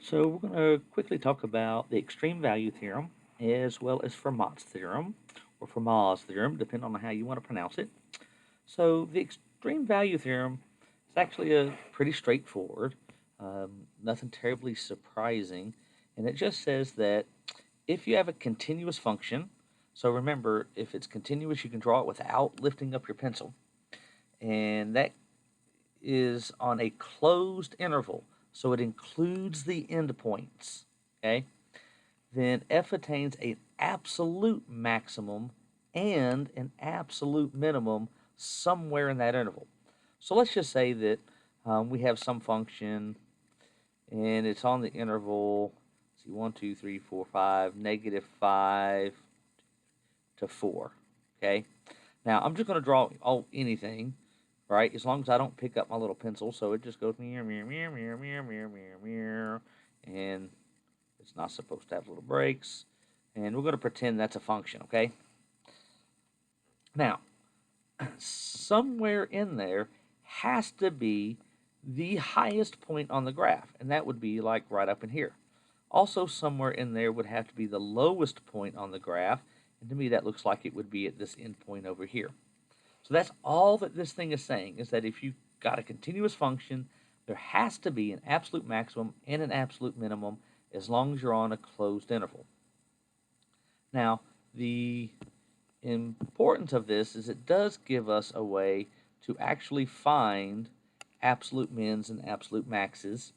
So we're going to quickly talk about the extreme value theorem as well as Fermat's theorem or Fermat's theorem, depending on how you want to pronounce it. So the extreme value theorem is actually a pretty straightforward, nothing terribly surprising, and it just says that if you have a continuous function, so remember, if it's continuous, you can draw it without lifting up your pencil, and that is on a closed interval, so it includes the endpoints, okay? Then f attains an absolute maximum and an absolute minimum somewhere in that interval. So let's just say that we have some function and it's on the interval, let's see, 1, 2, 3, 4, 5, -5 to 4, okay? Now I'm just going to draw anything, right? As long as I don't pick up my little pencil, so it just goes meow, meow, meow, meow, meow, meow, meow, meow, and it's not supposed to have little breaks. And we're going to pretend that's a function, okay? Now, somewhere in there has to be the highest point on the graph, and that would be like right up in here. Also, somewhere in there would have to be the lowest point on the graph, and to me that looks like it would be at this end point over here. So that's all that this thing is saying, is that if you've got a continuous function, there has to be an absolute maximum and an absolute minimum as long as you're on a closed interval. Now, the importance of this is it does give us a way to actually find absolute mins and absolute maxes,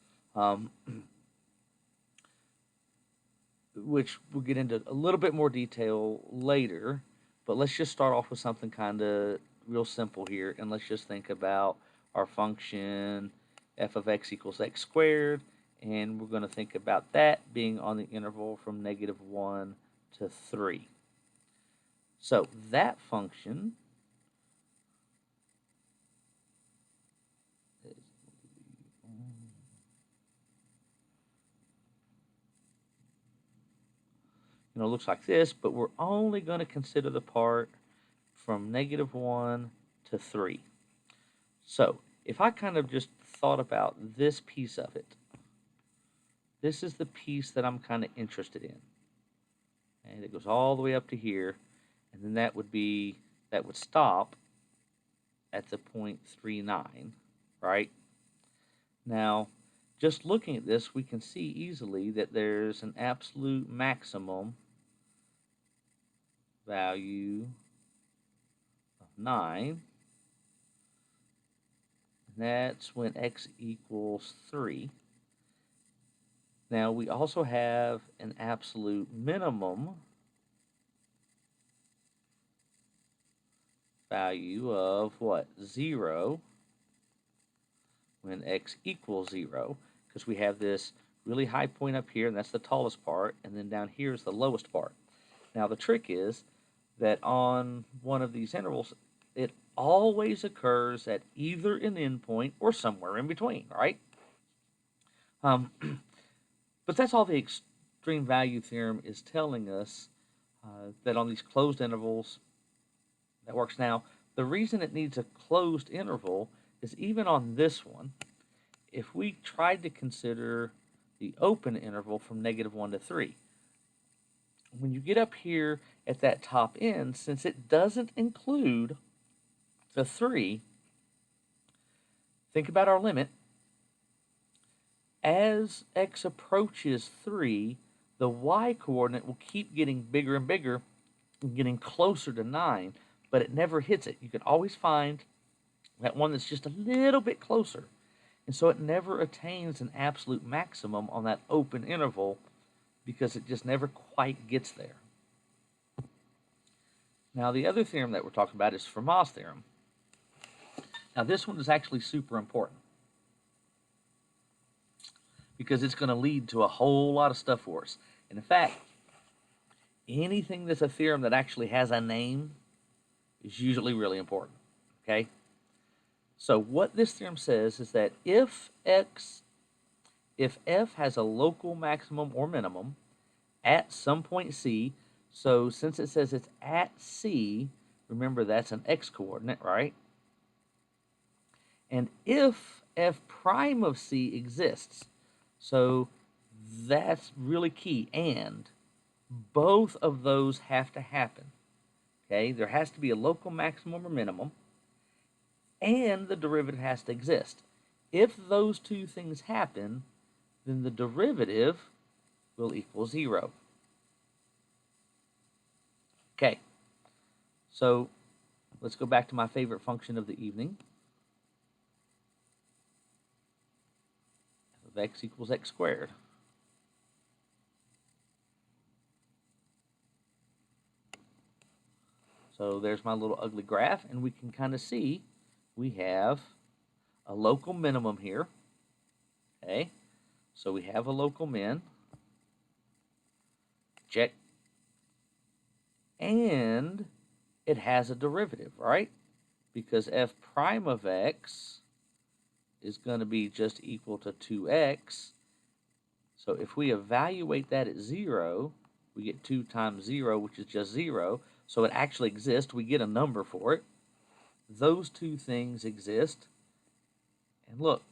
which we'll get into a little bit more detail later. But let's just start off with something kind of real simple here, and let's just think about our function f of x equals x squared, and we're going to think about that being on the interval from -1 to 3. So that function is, looks like this, but we're only going to consider the part from -1 to 3. So if I kind of just thought about this piece of it, this is the piece that I'm kind of interested in. And it goes all the way up to here, and then that would stop at the 0.39, right? Now, just looking at this, we can see easily that there's an absolute maximum value of 9. And that's when x equals 3. Now, we also have an absolute minimum value of what? 0 when x equals 0, because we have this really high point up here, and that's the tallest part, and then down here is the lowest part. Now, the trick is that on one of these intervals, it always occurs at either an endpoint or somewhere in between, right? But that's all the extreme value theorem is telling us, that on these closed intervals, that works. Now, the reason it needs a closed interval is even on this one, if we tried to consider the open interval from -1 to 3, when you get up here at that top end, since it doesn't include the 3, think about our limit. As x approaches 3, the y-coordinate will keep getting bigger and bigger and getting closer to 9, but it never hits it. You can always find that one that's just a little bit closer. And so it never attains an absolute maximum on that open interval because it just never quite gets there. Now, the other theorem that we're talking about is Fermat's theorem. Now, this one is actually super important because it's going to lead to a whole lot of stuff for us. And in fact, anything that's a theorem that actually has a name is usually really important, okay? So what this theorem says is that if f has a local maximum or minimum at some point c, so since it says it's at c, remember that's an x coordinate, right? And if f prime of c exists, so That's really key. And both of those have to happen. Okay, there has to be a local maximum or minimum, and the derivative has to exist. If those two things happen, then the derivative will equal 0. Okay, so let's go back to my favorite function of the evening. F of x equals x squared. So there's my little ugly graph, and we can kind of see we have a local minimum here. Okay, so we have a local min. Check. And it has a derivative, right? Because f prime of x is going to be just equal to 2x. So if we evaluate that at 0, we get 2 times 0, which is just 0. So it actually exists. We get a number for it. Those two things exist. And look,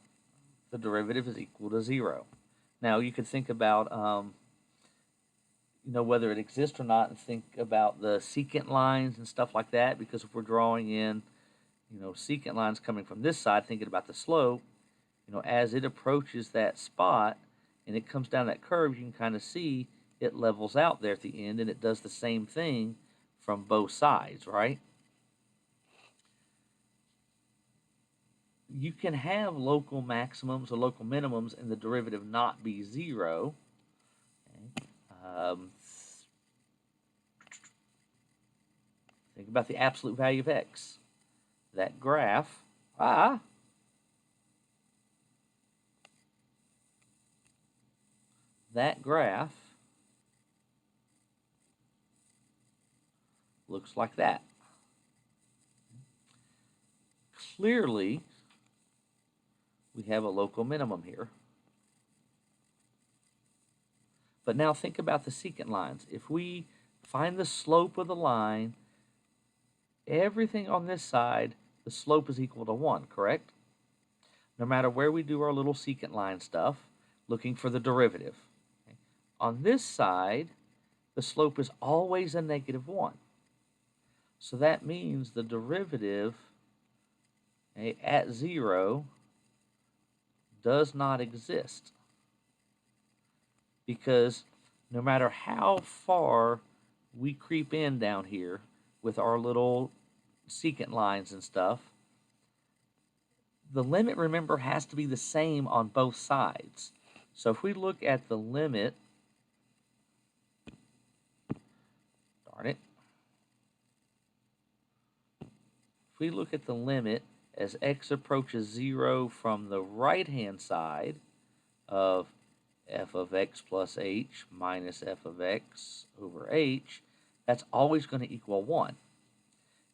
the derivative is equal to 0. Now you could think about whether it exists or not, and think about the secant lines and stuff like that, because if we're drawing in, secant lines coming from this side, thinking about the slope, as it approaches that spot and it comes down that curve, you can kind of see it levels out there at the end, and it does the same thing from both sides, right? You can have local maximums or local minimums and the derivative not be 0. Okay. Think about the absolute value of x. That graph, that graph looks like that. Clearly, we have a local minimum here. But now think about the secant lines. If we find the slope of the line, everything on this side, the slope is equal to 1, correct? No matter where we do our little secant line stuff, looking for the derivative. Okay. On this side, the slope is always a negative 1. So that means the derivative at 0 does not exist. Because no matter how far we creep in down here with our little secant lines and stuff, the limit, remember, has to be the same on both sides. So if we look at the limit, darn it, if we look at the limit as x approaches 0 from the right-hand side of f of x plus h minus f of x over h, that's always going to equal 1.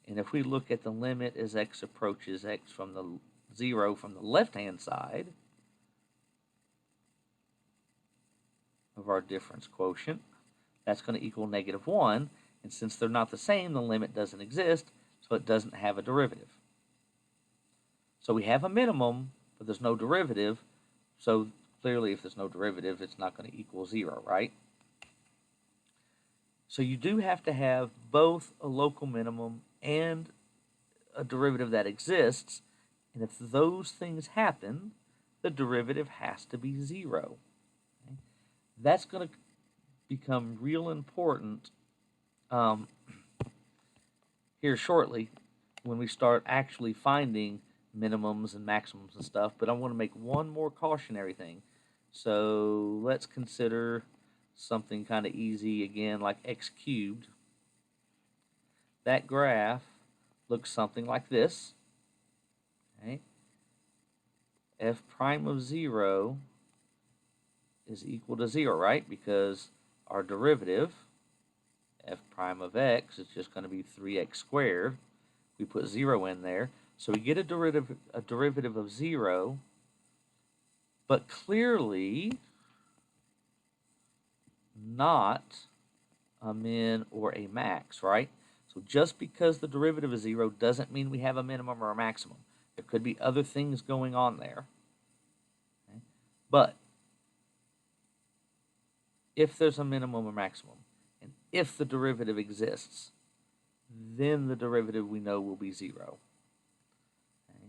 And if we look at the limit as x approaches x from the 0 from the left-hand side of our difference quotient, that's going to equal negative 1. And since they're not the same, the limit doesn't exist, so it doesn't have a derivative. So we have a minimum, but there's no derivative. So clearly, if there's no derivative, it's not going to equal 0, right? So you do have to have both a local minimum and a derivative that exists. And if those things happen, the derivative has to be 0. Okay? That's going to become real important here shortly when we start actually finding minimums and maximums and stuff. But I want to make one more cautionary thing. So let's consider something kind of easy again, like x cubed. That graph looks something like this. Okay. F prime of 0 is equal to 0, right? Because our derivative, f prime of x, is just going to be 3x squared. We put 0 in there. So we get a derivative of 0, but clearly not a min or a max, right? So just because the derivative is 0 doesn't mean we have a minimum or a maximum. There could be other things going on there. Okay? But if there's a minimum or maximum, and if the derivative exists, then the derivative we know will be 0. Okay.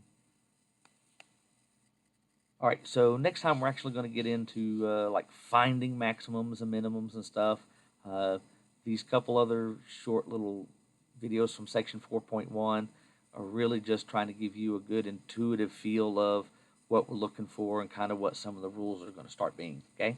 All right, so next time we're actually going to get into like finding maximums and minimums and stuff. Uh, these couple other short little videos from section 4.1 are really just trying to give you a good intuitive feel of what we're looking for and kind of what some of the rules are going to start being, okay?